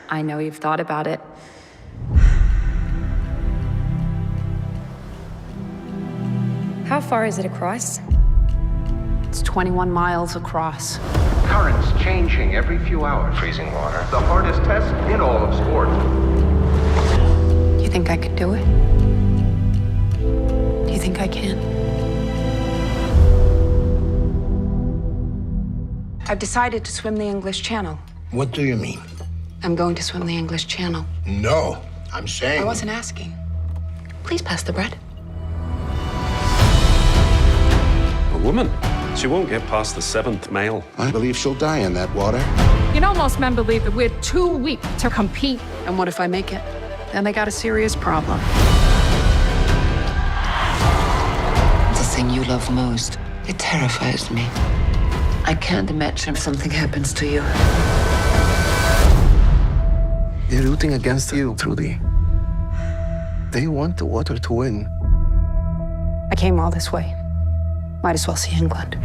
I know you've thought about it. How far is it across? It's 21 miles across. Currents changing every few hours. Freezing water. The hardest test in all of sport. Do you think I could do it? Do you think I can? I've decided to swim the English Channel. What do you mean? I'm going to swim the English Channel. No, I'm saying... I wasn't asking. Please pass the bread. A woman? She won't get past the 7th male. I believe she'll die in that water. You know, most men believe that we're too weak to compete. And what if I make it? Then they got a serious problem. The thing you love most, it terrifies me. I can't imagine if something happens to you. They're rooting against you, Trudy. They want the water to win. I came all this way. Might as well see England.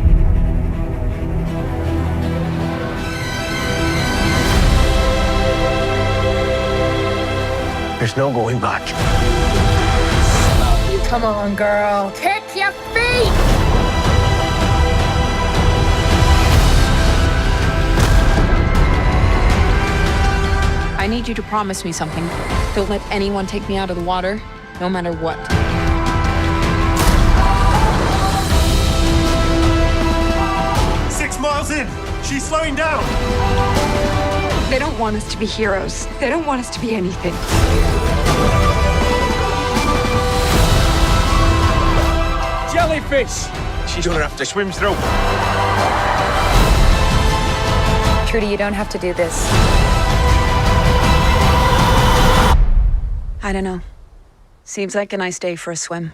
There's no going back. Come on, girl. Kick your feet! I need you to promise me something. Don't let anyone take me out of the water, no matter what. 6 miles in. She's slowing down. They don't want us to be heroes. They don't want us to be anything. Jellyfish. She's gonna have to swim through. Trudy, you don't have to do this. I don't know. Seems like a nice day for a swim.